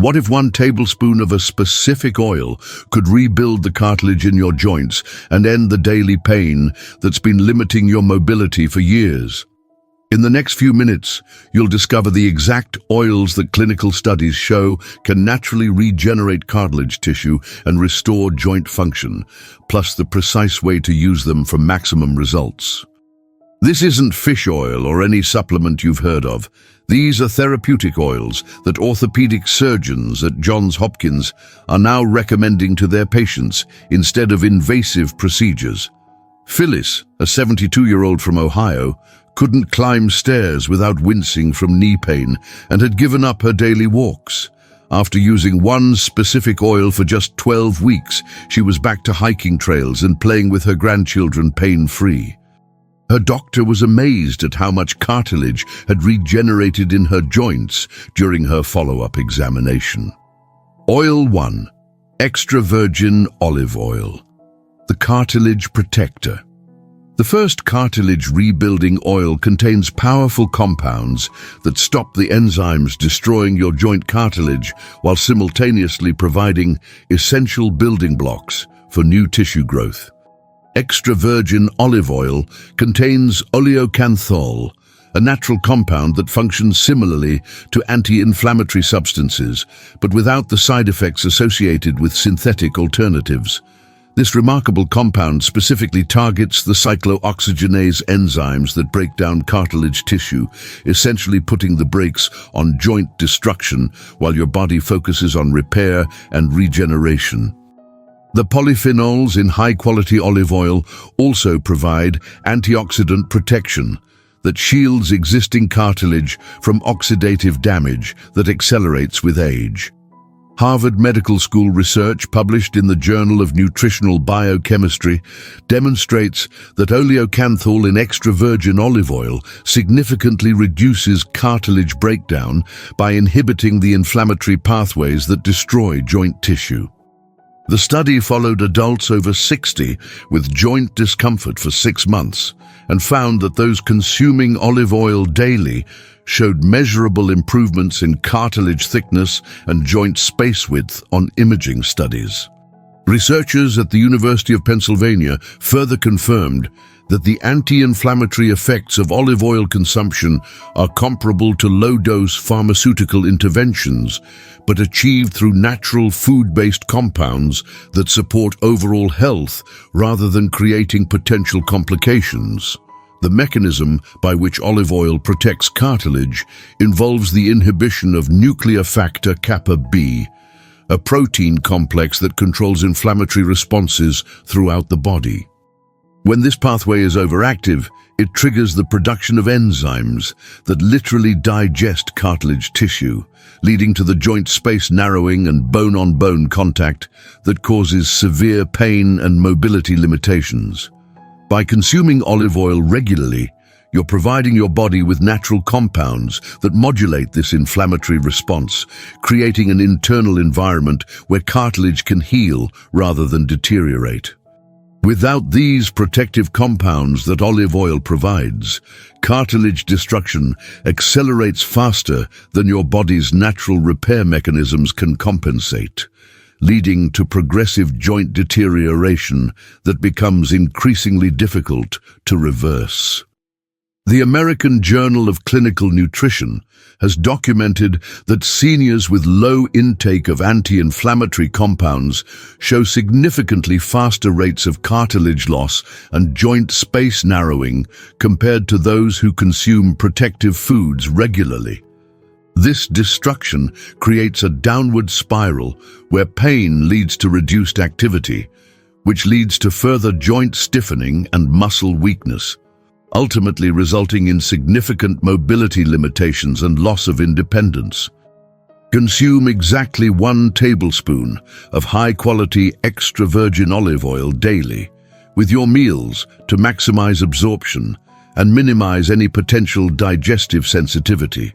What if 1 tablespoon of a specific oil could rebuild the cartilage in your joints and end the daily pain that's been limiting your mobility for years? In the next few minutes, you'll discover the exact oils that clinical studies show can naturally regenerate cartilage tissue and restore joint function, plus the precise way to use them for maximum results. This isn't fish oil or any supplement you've heard of. These are therapeutic oils that orthopedic surgeons at Johns Hopkins are now recommending to their patients instead of invasive procedures. Phyllis, a 72-year-old from Ohio, couldn't climb stairs without wincing from knee pain and had given up her daily walks. After using one specific oil for just 12 weeks, she was back to hiking trails and playing with her grandchildren pain-free. Her doctor was amazed at how much cartilage had regenerated in her joints during her follow-up examination. Oil 1. Extra virgin olive oil. The cartilage protector. The first cartilage rebuilding oil contains powerful compounds that stop the enzymes destroying your joint cartilage while simultaneously providing essential building blocks for new tissue growth. Extra virgin olive oil contains oleocanthal, a natural compound that functions similarly to anti-inflammatory substances, but without the side effects associated with synthetic alternatives. This remarkable compound specifically targets the cyclooxygenase enzymes that break down cartilage tissue, essentially putting the brakes on joint destruction while your body focuses on repair and regeneration. The polyphenols in high-quality olive oil also provide antioxidant protection that shields existing cartilage from oxidative damage that accelerates with age. Harvard Medical School research published in the Journal of Nutritional Biochemistry demonstrates that oleocanthal in extra virgin olive oil significantly reduces cartilage breakdown by inhibiting the inflammatory pathways that destroy joint tissue. The study followed adults over 60 with joint discomfort for 6 months and found that those consuming olive oil daily showed measurable improvements in cartilage thickness and joint space width on imaging studies. Researchers at the University of Pennsylvania further confirmed that the anti-inflammatory effects of olive oil consumption are comparable to low-dose pharmaceutical interventions, but achieved through natural food-based compounds that support overall health rather than creating potential complications. The mechanism by which olive oil protects cartilage involves the inhibition of nuclear factor kappa B, a protein complex that controls inflammatory responses throughout the body. When this pathway is overactive, it triggers the production of enzymes that literally digest cartilage tissue, leading to the joint space narrowing and bone-on-bone contact that causes severe pain and mobility limitations. By consuming olive oil regularly, you're providing your body with natural compounds that modulate this inflammatory response, creating an internal environment where cartilage can heal rather than deteriorate. Without these protective compounds that olive oil provides, cartilage destruction accelerates faster than your body's natural repair mechanisms can compensate, leading to progressive joint deterioration that becomes increasingly difficult to reverse. The American Journal of Clinical Nutrition has documented that seniors with low intake of anti-inflammatory compounds show significantly faster rates of cartilage loss and joint space narrowing compared to those who consume protective foods regularly. This destruction creates a downward spiral where pain leads to reduced activity, which leads to further joint stiffening and muscle weakness, ultimately resulting in significant mobility limitations and loss of independence. Consume exactly 1 tablespoon of high-quality extra virgin olive oil daily with your meals to maximize absorption and minimize any potential digestive sensitivity.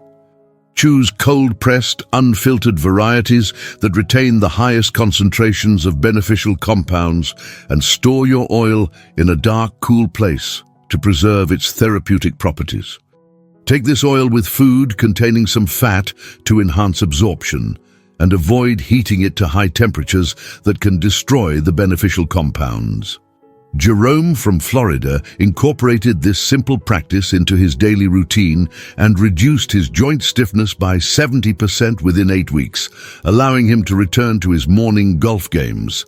Choose cold-pressed, unfiltered varieties that retain the highest concentrations of beneficial compounds and store your oil in a dark, cool place to preserve its therapeutic properties. Take this oil with food containing some fat to enhance absorption and avoid heating it to high temperatures that can destroy the beneficial compounds. Jerome from Florida incorporated this simple practice into his daily routine and reduced his joint stiffness by 70% within 8 weeks, allowing him to return to his morning golf games.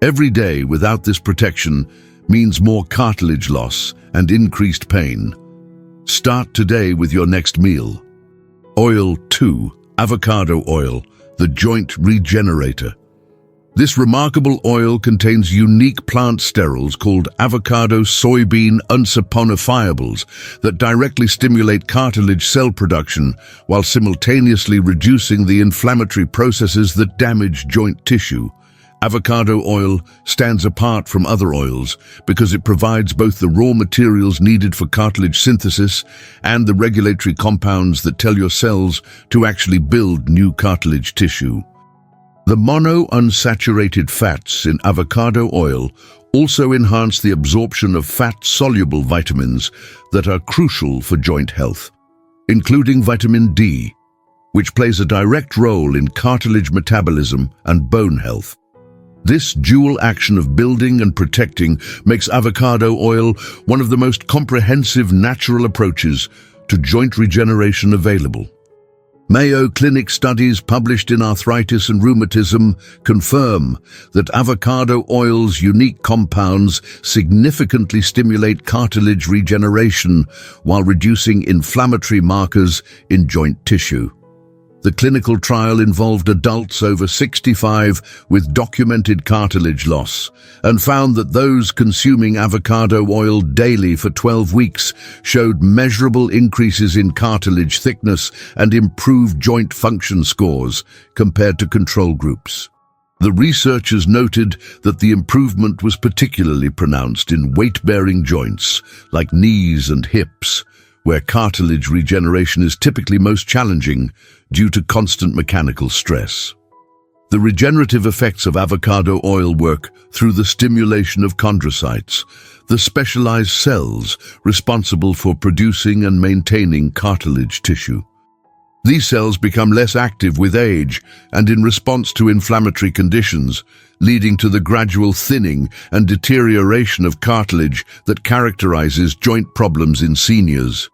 Every day without this protection means more cartilage loss and increased pain. Start today with your next meal. Oil 2, avocado oil, the joint regenerator. This remarkable oil contains unique plant sterols called avocado soybean unsaponifiables that directly stimulate cartilage cell production while simultaneously reducing the inflammatory processes that damage joint tissue. Avocado oil stands apart from other oils because it provides both the raw materials needed for cartilage synthesis and the regulatory compounds that tell your cells to actually build new cartilage tissue. The monounsaturated fats in avocado oil also enhance the absorption of fat-soluble vitamins that are crucial for joint health, including vitamin D, which plays a direct role in cartilage metabolism and bone health. This dual action of building and protecting makes avocado oil one of the most comprehensive natural approaches to joint regeneration available. Mayo Clinic studies published in Arthritis and Rheumatism confirm that avocado oil's unique compounds significantly stimulate cartilage regeneration while reducing inflammatory markers in joint tissue. The clinical trial involved adults over 65 with documented cartilage loss and found that those consuming avocado oil daily for 12 weeks showed measurable increases in cartilage thickness and improved joint function scores compared to control groups. The researchers noted that the improvement was particularly pronounced in weight-bearing joints like knees and hips, where cartilage regeneration is typically most challenging due to constant mechanical stress. The regenerative effects of avocado oil work through the stimulation of chondrocytes, the specialized cells responsible for producing and maintaining cartilage tissue. These cells become less active with age and in response to inflammatory conditions, leading to the gradual thinning and deterioration of cartilage that characterizes joint problems in seniors.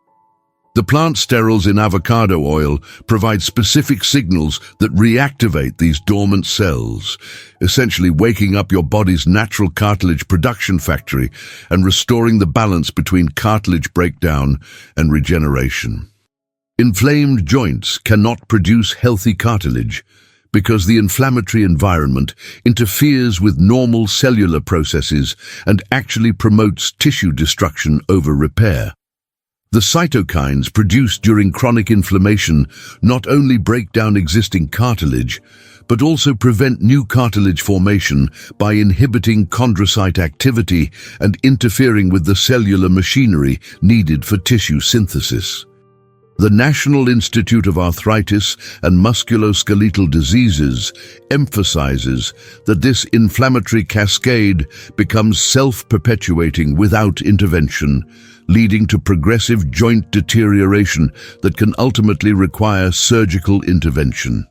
The plant sterols in avocado oil provide specific signals that reactivate these dormant cells, essentially waking up your body's natural cartilage production factory and restoring the balance between cartilage breakdown and regeneration. Inflamed joints cannot produce healthy cartilage because the inflammatory environment interferes with normal cellular processes and actually promotes tissue destruction over repair. The cytokines produced during chronic inflammation not only break down existing cartilage, but also prevent new cartilage formation by inhibiting chondrocyte activity and interfering with the cellular machinery needed for tissue synthesis. The National Institute of Arthritis and Musculoskeletal Diseases emphasizes that this inflammatory cascade becomes self-perpetuating without intervention, leading to progressive joint deterioration that can ultimately require surgical intervention.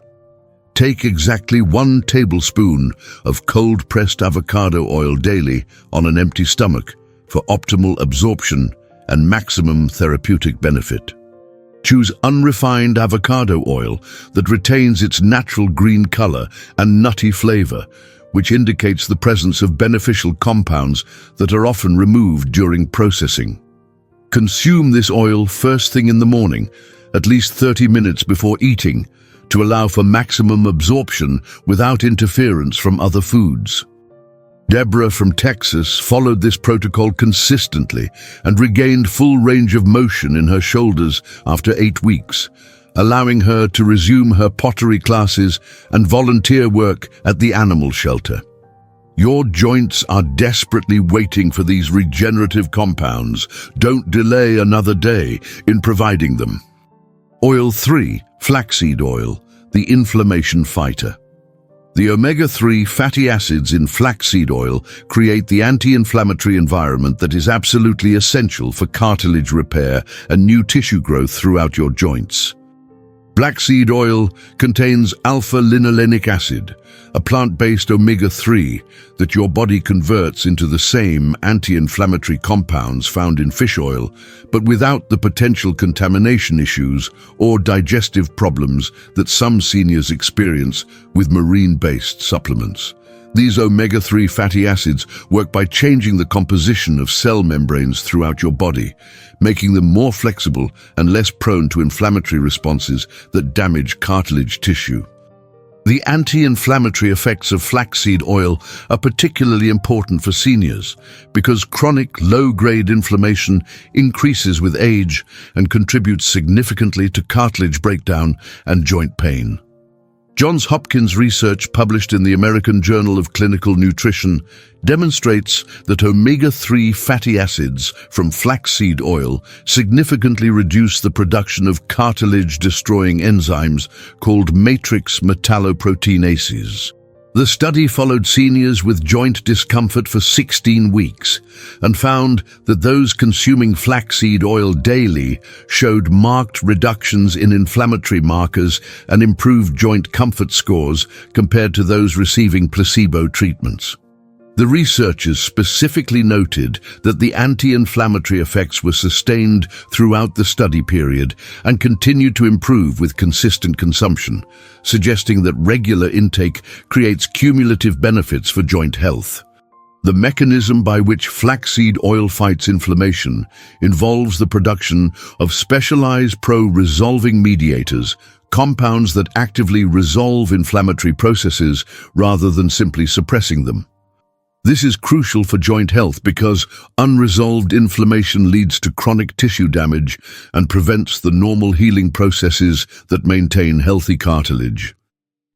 Take exactly 1 tablespoon of cold-pressed avocado oil daily on an empty stomach for optimal absorption and maximum therapeutic benefit. Choose unrefined avocado oil that retains its natural green color and nutty flavor, which indicates the presence of beneficial compounds that are often removed during processing. Consume this oil first thing in the morning, at least 30 minutes before eating, to allow for maximum absorption without interference from other foods. Deborah from Texas followed this protocol consistently and regained full range of motion in her shoulders after 8 weeks, allowing her to resume her pottery classes and volunteer work at the animal shelter. Your joints are desperately waiting for these regenerative compounds. Don't delay another day in providing them. Oil 3, flaxseed oil, the inflammation fighter. The omega-3 fatty acids in flaxseed oil create the anti-inflammatory environment that is absolutely essential for cartilage repair and new tissue growth throughout your joints. Black seed oil contains alpha-linolenic acid, a plant-based omega-3 that your body converts into the same anti-inflammatory compounds found in fish oil, but without the potential contamination issues or digestive problems that some seniors experience with marine-based supplements. These omega-3 fatty acids work by changing the composition of cell membranes throughout your body, making them more flexible and less prone to inflammatory responses that damage cartilage tissue. The anti-inflammatory effects of flaxseed oil are particularly important for seniors because chronic low-grade inflammation increases with age and contributes significantly to cartilage breakdown and joint pain. Johns Hopkins research published in the American Journal of Clinical Nutrition demonstrates that omega-3 fatty acids from flaxseed oil significantly reduce the production of cartilage-destroying enzymes called matrix metalloproteinases. The study followed seniors with joint discomfort for 16 weeks and found that those consuming flaxseed oil daily showed marked reductions in inflammatory markers and improved joint comfort scores compared to those receiving placebo treatments. The researchers specifically noted that the anti-inflammatory effects were sustained throughout the study period and continued to improve with consistent consumption, suggesting that regular intake creates cumulative benefits for joint health. The mechanism by which flaxseed oil fights inflammation involves the production of specialized pro-resolving mediators, compounds that actively resolve inflammatory processes rather than simply suppressing them. This is crucial for joint health because unresolved inflammation leads to chronic tissue damage and prevents the normal healing processes that maintain healthy cartilage.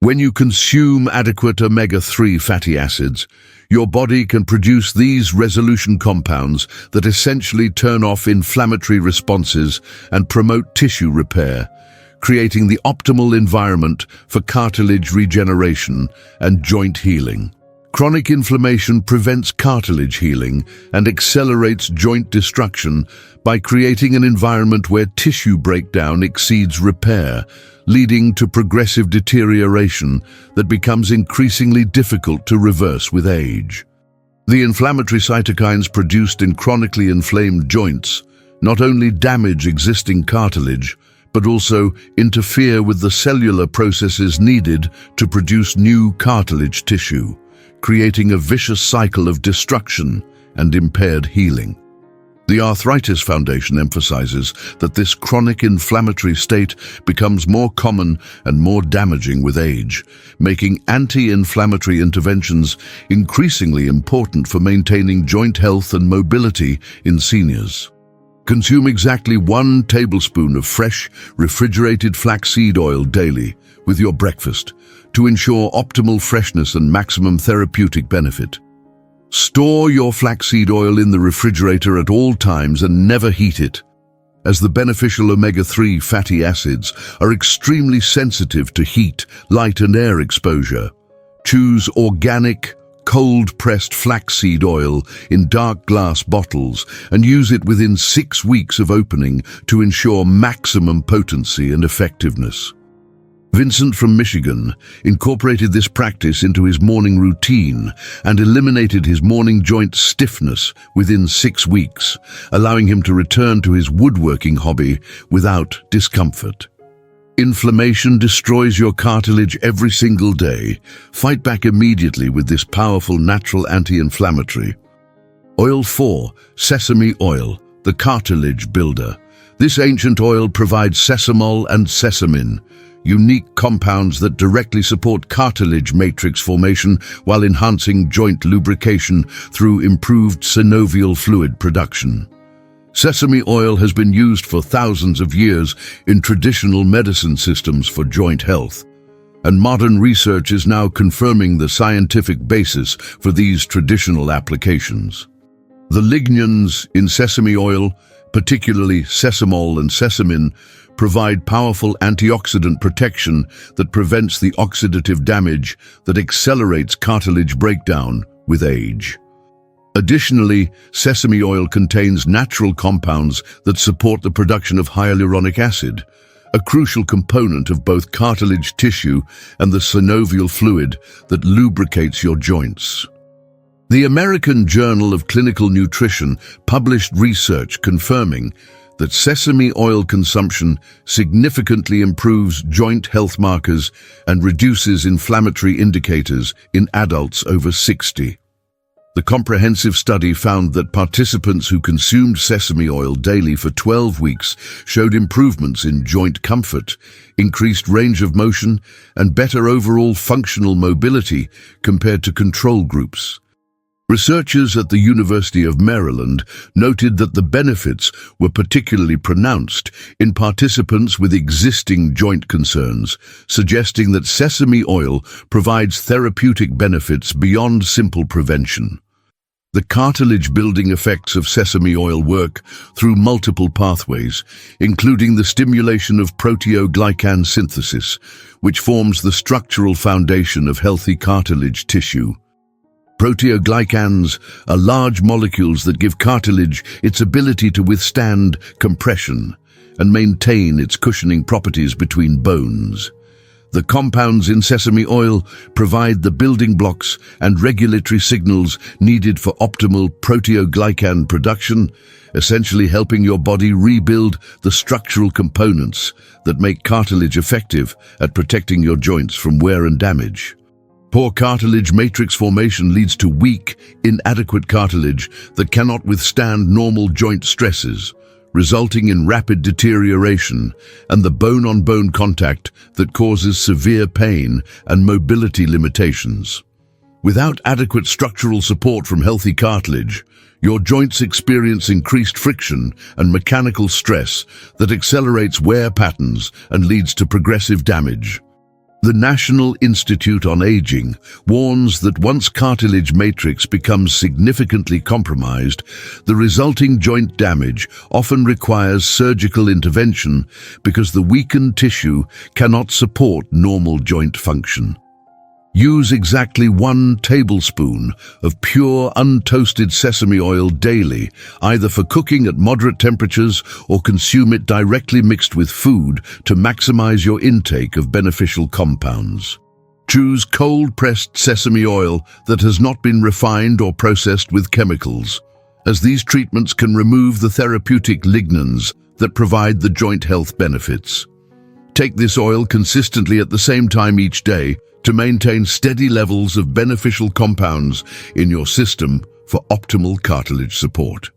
When you consume adequate omega-3 fatty acids, your body can produce these resolution compounds that essentially turn off inflammatory responses and promote tissue repair, creating the optimal environment for cartilage regeneration and joint healing. Chronic inflammation prevents cartilage healing and accelerates joint destruction by creating an environment where tissue breakdown exceeds repair, leading to progressive deterioration that becomes increasingly difficult to reverse with age. The inflammatory cytokines produced in chronically inflamed joints not only damage existing cartilage, but also interfere with the cellular processes needed to produce new cartilage tissue, creating a vicious cycle of destruction and impaired healing. The Arthritis Foundation emphasizes that this chronic inflammatory state becomes more common and more damaging with age, making anti-inflammatory interventions increasingly important for maintaining joint health and mobility in seniors. Consume exactly 1 tablespoon of fresh, refrigerated flaxseed oil daily with your breakfast to ensure optimal freshness and maximum therapeutic benefit. Store your flaxseed oil in the refrigerator at all times and never heat it, as the beneficial omega-3 fatty acids are extremely sensitive to heat, light, and air exposure. Choose organic, cold-pressed flaxseed oil in dark glass bottles and use it within 6 weeks of opening to ensure maximum potency and effectiveness. Vincent from Michigan incorporated this practice into his morning routine and eliminated his morning joint stiffness within 6 weeks, allowing him to return to his woodworking hobby without discomfort. Inflammation destroys your cartilage every single day. Fight back immediately with this powerful natural anti-inflammatory. Oil 4, sesame oil, the cartilage builder. This ancient oil provides sesamol and sesamin, unique compounds that directly support cartilage matrix formation while enhancing joint lubrication through improved synovial fluid production. Sesame oil has been used for thousands of years in traditional medicine systems for joint health, and modern research is now confirming the scientific basis for these traditional applications. The lignans in sesame oil, particularly sesamol and sesamin, provide powerful antioxidant protection that prevents the oxidative damage that accelerates cartilage breakdown with age. Additionally, sesame oil contains natural compounds that support the production of hyaluronic acid, a crucial component of both cartilage tissue and the synovial fluid that lubricates your joints. The American Journal of Clinical Nutrition published research confirming that sesame oil consumption significantly improves joint health markers and reduces inflammatory indicators in adults over 60. The comprehensive study found that participants who consumed sesame oil daily for 12 weeks showed improvements in joint comfort, increased range of motion, and better overall functional mobility compared to control groups. Researchers at the University of Maryland noted that the benefits were particularly pronounced in participants with existing joint concerns, suggesting that sesame oil provides therapeutic benefits beyond simple prevention. The cartilage-building effects of sesame oil work through multiple pathways, including the stimulation of proteoglycan synthesis, which forms the structural foundation of healthy cartilage tissue. Proteoglycans are large molecules that give cartilage its ability to withstand compression and maintain its cushioning properties between bones. The compounds in sesame oil provide the building blocks and regulatory signals needed for optimal proteoglycan production, essentially helping your body rebuild the structural components that make cartilage effective at protecting your joints from wear and damage. Poor cartilage matrix formation leads to weak, inadequate cartilage that cannot withstand normal joint stresses, resulting in rapid deterioration and the bone-on-bone contact that causes severe pain and mobility limitations. Without adequate structural support from healthy cartilage, your joints experience increased friction and mechanical stress that accelerates wear patterns and leads to progressive damage. The National Institute on Aging warns that once cartilage matrix becomes significantly compromised, the resulting joint damage often requires surgical intervention because the weakened tissue cannot support normal joint function. Use exactly 1 tablespoon of pure untoasted sesame oil daily, either for cooking at moderate temperatures or consume it directly mixed with food to maximize your intake of beneficial compounds. Choose cold-pressed sesame oil that has not been refined or processed with chemicals, as these treatments can remove the therapeutic lignans that provide the joint health benefits. Take this oil consistently at the same time each day to maintain steady levels of beneficial compounds in your system for optimal cartilage support.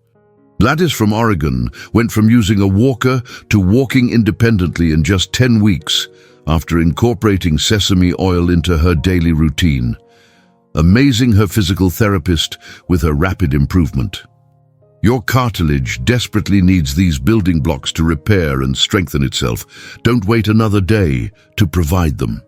Gladys from Oregon went from using a walker to walking independently in just 10 weeks after incorporating sesame oil into her daily routine, amazing her physical therapist with her rapid improvement. Your cartilage desperately needs these building blocks to repair and strengthen itself. Don't wait another day to provide them.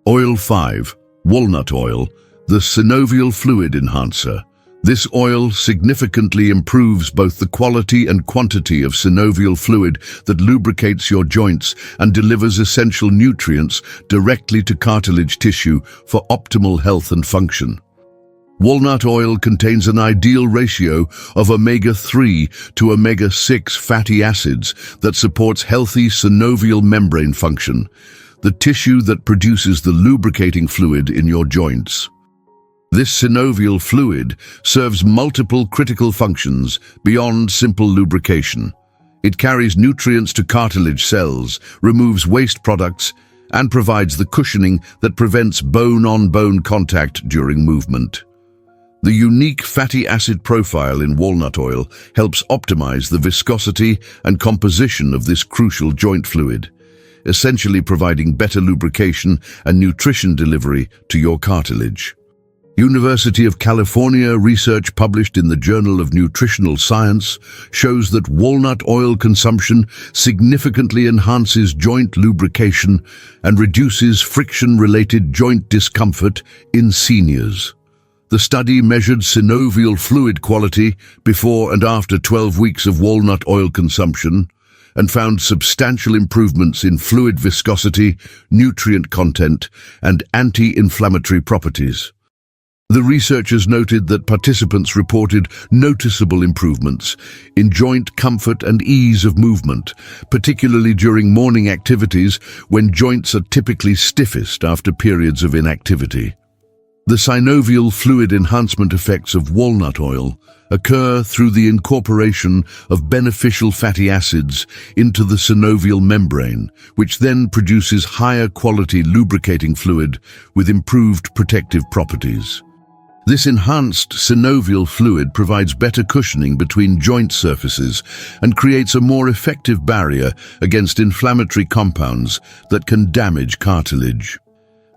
Oil 5, walnut oil, the synovial fluid enhancer. This oil significantly improves both the quality and quantity of synovial fluid that lubricates your joints and delivers essential nutrients directly to cartilage tissue for optimal health and function. Walnut oil contains an ideal ratio of omega-3 to omega-6 fatty acids that supports healthy synovial membrane function, the tissue that produces the lubricating fluid in your joints. This synovial fluid serves multiple critical functions beyond simple lubrication. It carries nutrients to cartilage cells, removes waste products, and provides the cushioning that prevents bone-on-bone contact during movement. The unique fatty acid profile in walnut oil helps optimize the viscosity and composition of this crucial joint fluid, essentially providing better lubrication and nutrition delivery to your cartilage. University of California research published in the Journal of Nutritional Science shows that walnut oil consumption significantly enhances joint lubrication and reduces friction-related joint discomfort in seniors. The study measured synovial fluid quality before and after 12 weeks of walnut oil consumption and found substantial improvements in fluid viscosity, nutrient content, and anti-inflammatory properties. The researchers noted that participants reported noticeable improvements in joint comfort and ease of movement, particularly during morning activities when joints are typically stiffest after periods of inactivity. The synovial fluid enhancement effects of walnut oil occur through the incorporation of beneficial fatty acids into the synovial membrane, which then produces higher quality lubricating fluid with improved protective properties. This enhanced synovial fluid provides better cushioning between joint surfaces and creates a more effective barrier against inflammatory compounds that can damage cartilage.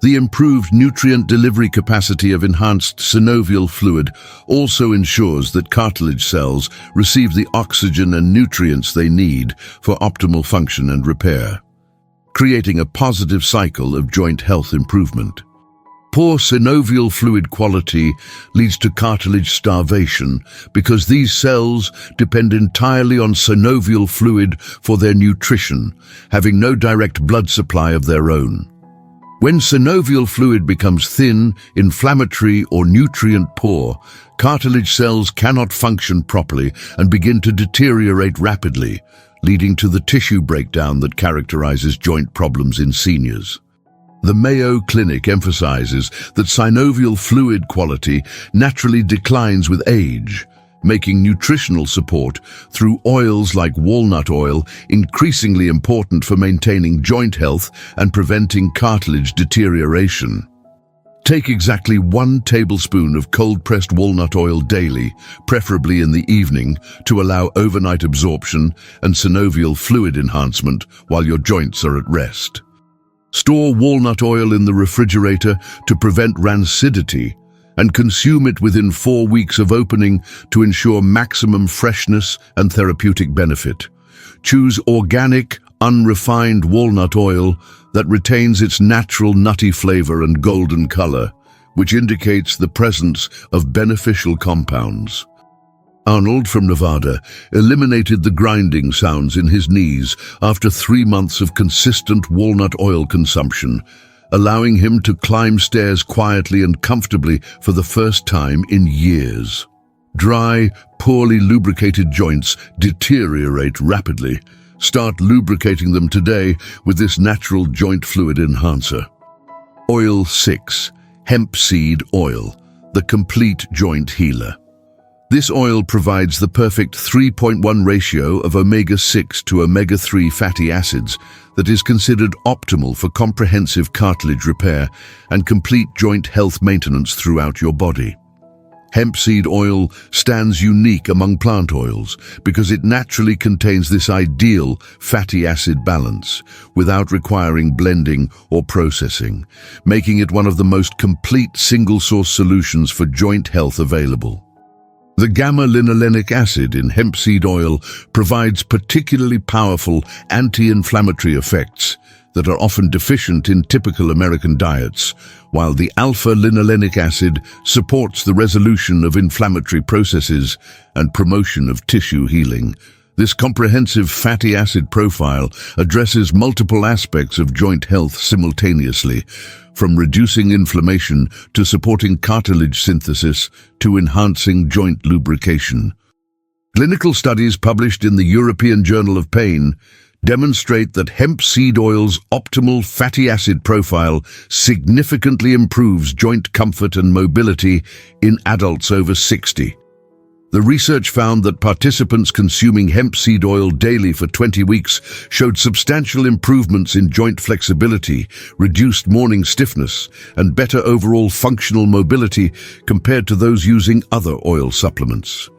The improved nutrient delivery capacity of enhanced synovial fluid also ensures that cartilage cells receive the oxygen and nutrients they need for optimal function and repair, creating a positive cycle of joint health improvement. Poor synovial fluid quality leads to cartilage starvation because these cells depend entirely on synovial fluid for their nutrition, having no direct blood supply of their own. When synovial fluid becomes thin, inflammatory, or nutrient-poor, cartilage cells cannot function properly and begin to deteriorate rapidly, leading to the tissue breakdown that characterizes joint problems in seniors. The Mayo Clinic emphasizes that synovial fluid quality naturally declines with age, making nutritional support through oils like walnut oil increasingly important for maintaining joint health and preventing cartilage deterioration. Take exactly 1 tablespoon of cold-pressed walnut oil daily, preferably in the evening, to allow overnight absorption and synovial fluid enhancement while your joints are at rest. Store walnut oil in the refrigerator to prevent rancidity and consume it within 4 weeks of opening to ensure maximum freshness and therapeutic benefit. Choose organic, unrefined walnut oil that retains its natural nutty flavor and golden color, which indicates the presence of beneficial compounds. Arnold from Nevada eliminated the grinding sounds in his knees after 3 months of consistent walnut oil consumption, allowing him to climb stairs quietly and comfortably for the first time in years. Dry, poorly lubricated joints deteriorate rapidly. Start lubricating them today with this natural joint fluid enhancer. Oil 6. Hemp seed oil, the complete joint healer. This oil provides the perfect 3.1 ratio of omega-6 to omega-3 fatty acids that is considered optimal for comprehensive cartilage repair and complete joint health maintenance throughout your body. Hemp seed oil stands unique among plant oils because it naturally contains this ideal fatty acid balance without requiring blending or processing, making it one of the most complete single-source solutions for joint health available. The gamma-linolenic acid in hemp seed oil provides particularly powerful anti-inflammatory effects that are often deficient in typical American diets, while the alpha-linolenic acid supports the resolution of inflammatory processes and promotion of tissue healing. This comprehensive fatty acid profile addresses multiple aspects of joint health simultaneously, from reducing inflammation to supporting cartilage synthesis to enhancing joint lubrication. Clinical studies published in the European Journal of Pain demonstrate that hemp seed oil's optimal fatty acid profile significantly improves joint comfort and mobility in adults over 60. The research found that participants consuming hemp seed oil daily for 20 weeks showed substantial improvements in joint flexibility, reduced morning stiffness, and better overall functional mobility compared to those using other oil supplements.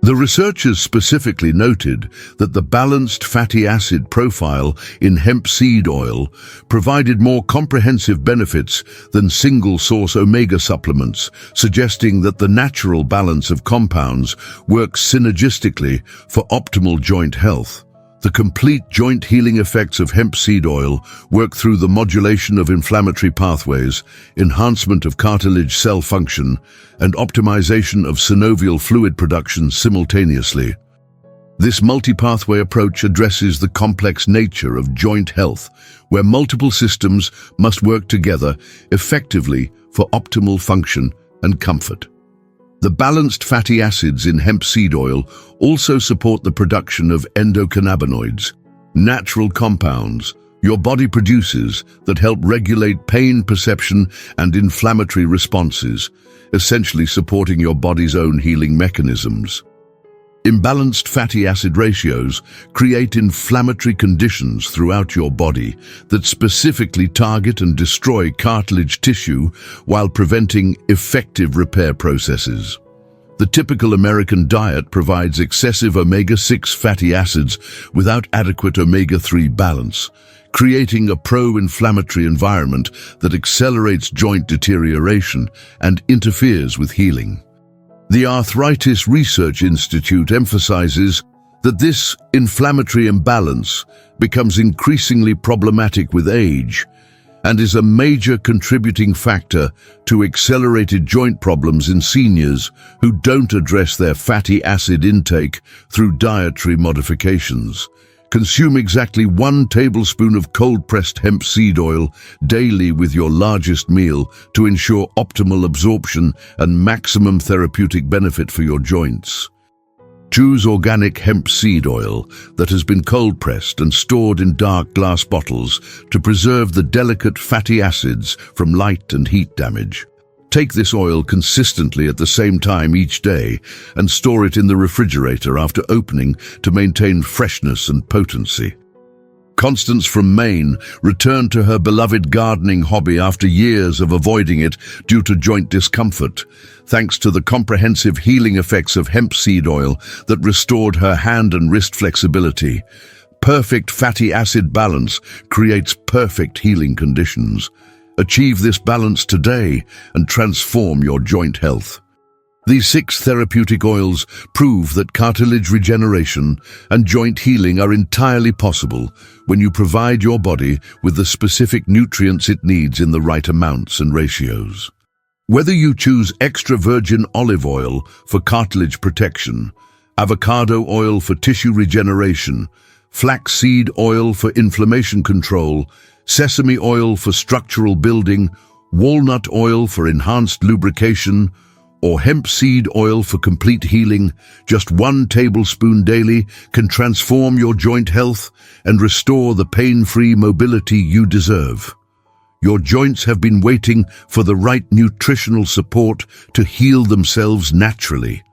The researchers specifically noted that the balanced fatty acid profile in hemp seed oil provided more comprehensive benefits than single-source omega supplements, suggesting that the natural balance of compounds works synergistically for optimal joint health. The complete joint healing effects of hemp seed oil work through the modulation of inflammatory pathways, enhancement of cartilage cell function, and optimization of synovial fluid production simultaneously. This multi-pathway approach addresses the complex nature of joint health, where multiple systems must work together effectively for optimal function and comfort. The balanced fatty acids in hemp seed oil also support the production of endocannabinoids, natural compounds your body produces that help regulate pain perception and inflammatory responses, essentially supporting your body's own healing mechanisms. Imbalanced fatty acid ratios create inflammatory conditions throughout your body that specifically target and destroy cartilage tissue while preventing effective repair processes. The typical American diet provides excessive omega-6 fatty acids without adequate omega-3 balance, creating a pro-inflammatory environment that accelerates joint deterioration and interferes with healing. The Arthritis Research Institute emphasizes that this inflammatory imbalance becomes increasingly problematic with age and is a major contributing factor to accelerated joint problems in seniors who don't address their fatty acid intake through dietary modifications. Consume exactly 1 tablespoon of cold-pressed hemp seed oil daily with your largest meal to ensure optimal absorption and maximum therapeutic benefit for your joints. Choose organic hemp seed oil that has been cold-pressed and stored in dark glass bottles to preserve the delicate fatty acids from light and heat damage. Take this oil consistently at the same time each day and store it in the refrigerator after opening to maintain freshness and potency. Constance from Maine returned to her beloved gardening hobby after years of avoiding it due to joint discomfort, thanks to the comprehensive healing effects of hemp seed oil that restored her hand and wrist flexibility. Perfect fatty acid balance creates perfect healing conditions. Achieve this balance today and transform your joint health. These 6 therapeutic oils prove that cartilage regeneration and joint healing are entirely possible when you provide your body with the specific nutrients it needs in the right amounts and ratios. Whether you choose extra virgin olive oil for cartilage protection, avocado oil for tissue regeneration, flaxseed oil for inflammation control, sesame oil for structural building, walnut oil for enhanced lubrication, or hemp seed oil for complete healing, just 1 tablespoon daily can transform your joint health and restore the pain-free mobility you deserve. Your joints have been waiting for the right nutritional support to heal themselves naturally.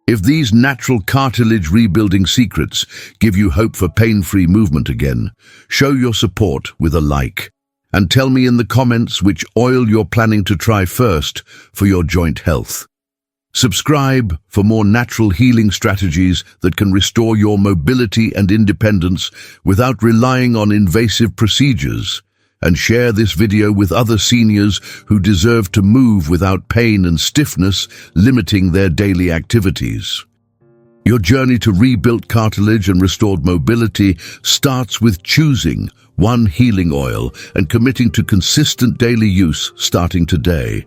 If these natural cartilage rebuilding secrets give you hope for pain-free movement again, show your support with a like. And tell me in the comments which oil you're planning to try first for your joint health. Subscribe for more natural healing strategies that can restore your mobility and independence without relying on invasive procedures. And share this video with other seniors who deserve to move without pain and stiffness, limiting their daily activities. Your journey to rebuilt cartilage and restored mobility starts with choosing 1 healing oil and committing to consistent daily use starting today.